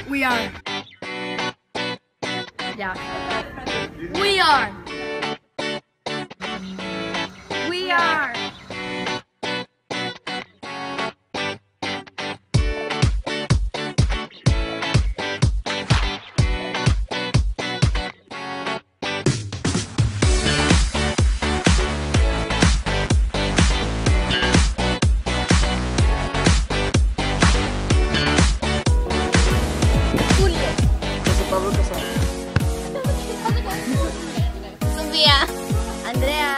We are. Yeah. We are. We are. Sofía. Andrea.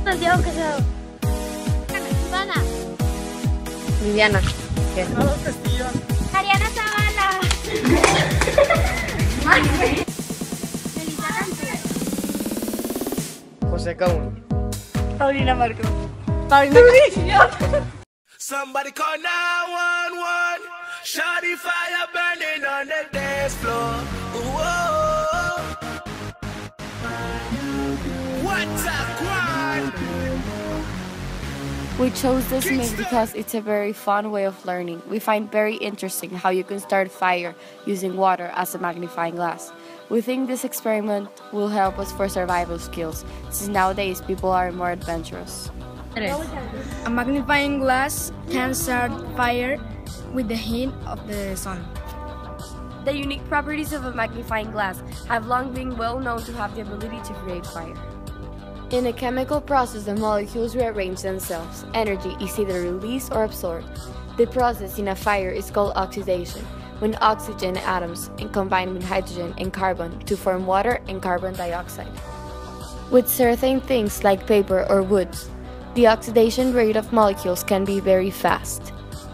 Santiago Casado. Ivana. Viviana. Ariana Zavala. José Cauno. Paulina Marco. Paulina. Somebody call 911. Shawty fire burning on the dance floor. Whoa. What's up, Quan? We chose this mix because it's a very fun way of learning. We find very interesting how you can start fire using water as a magnifying glass. We think this experiment will help us for survival skills, since nowadays people are more adventurous. A magnifying glass can start fire with the heat of the sun. The unique properties of a magnifying glass have long been well known to have the ability to create fire. In a chemical process, the molecules rearrange themselves. Energy is either released or absorbed. The process in a fire is called oxidation, when oxygen atoms combine with hydrogen and carbon to form water and carbon dioxide. With certain things like paper or wood, the oxidation rate of molecules can be very fast.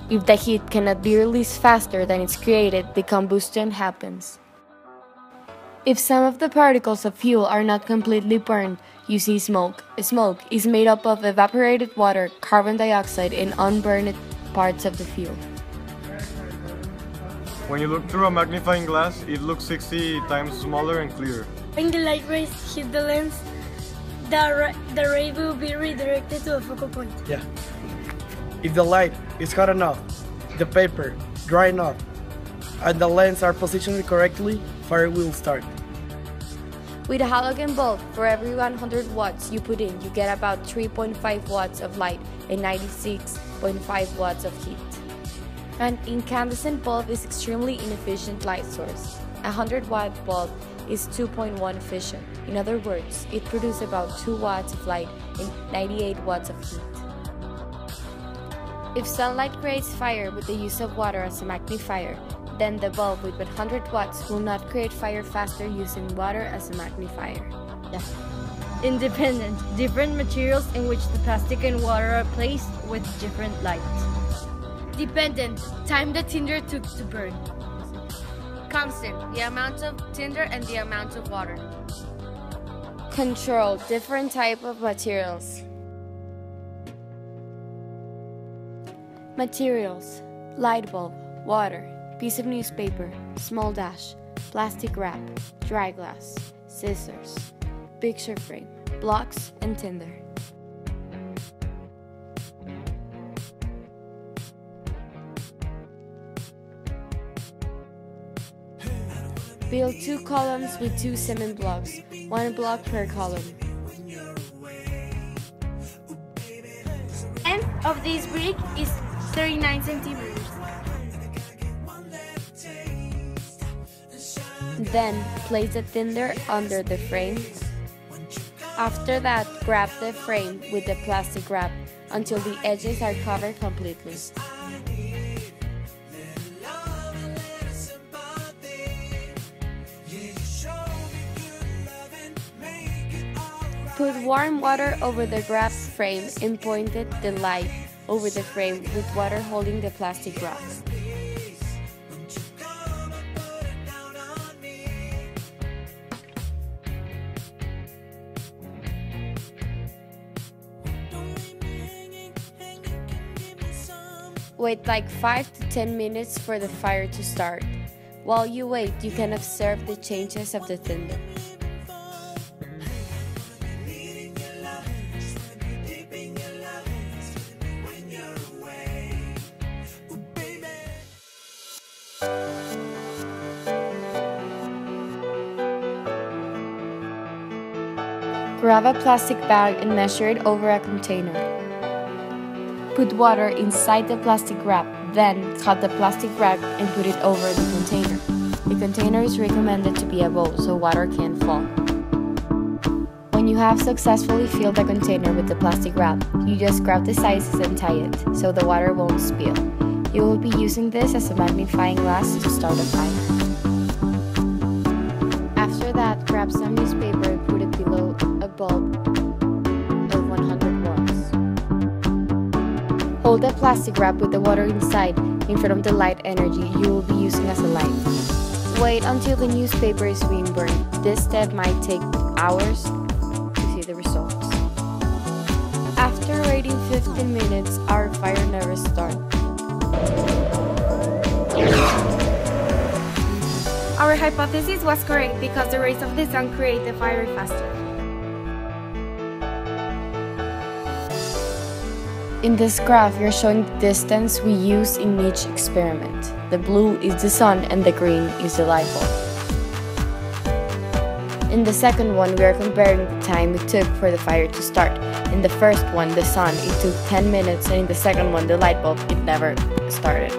If the heat cannot be released faster than it's created, the combustion happens. If some of the particles of fuel are not completely burned, you see smoke. Smoke is made up of evaporated water, carbon dioxide, and unburned parts of the fuel. When you look through a magnifying glass, it looks 60 times smaller and clearer. When the light rays hit the lens, the ray will be redirected to a focal point. Yeah. If the light is hot enough, the paper dry enough, and the lens are positioned correctly, fire will start. With a halogen bulb, for every 100 watts you put in, you get about 3.5 watts of light and 96.5 watts of heat. An incandescent bulb is extremely inefficient light source. A 100-watt bulb is 2.1 efficient. In other words, it produces about 2 watts of light and 98 watts of heat. If sunlight creates fire with the use of water as a magnifier, then the bulb with 100 watts will not create fire faster using water as a magnifier. Yeah. Independent. Different materials in which the plastic and water are placed with different light. Dependent. Time the tinder took to burn. Constant. The amount of tinder and the amount of water. Control. Different type of materials. Materials: light bulb, water, piece of newspaper, small dash, plastic wrap, dry glass, scissors, picture frame, blocks, and tinder. Build 2 columns with 2 cement blocks, 1 block per column. Length of this brick is 39 centimeters. Then place the tinder under the frame. After that, grab the frame with the plastic wrap until the edges are covered completely. Put warm water over the wrap frame and point the light over the frame with water holding the plastic wrap. Wait like 5 to 10 minutes for the fire to start. While you wait, you can observe the changes of the tinder. Grab a plastic bag and measure it over a container. Put water inside the plastic wrap, then cut the plastic wrap and put it over the container. The container is recommended to be a bowl so water can't fall. When you have successfully filled the container with the plastic wrap, you just grab the sizes and tie it so the water won't spill. You will be using this as a magnifying glass to start a fire. After that, grab some newspaper and put it below a bulb of 100 watts. Hold the plastic wrap with the water inside in front of the light energy you will be using as a light. Wait until the newspaper is being burned. This step might take hours to see the results. After waiting 15 minutes, our fire never started. Our hypothesis was correct because the rays of the sun create the fire faster. In this graph, we are showing the distance we use in each experiment. The blue is the sun and the green is the light bulb. In the second one, we are comparing the time it took for the fire to start. In the first one, the sun, it took 10 minutes, and in the second one, the light bulb, it never started.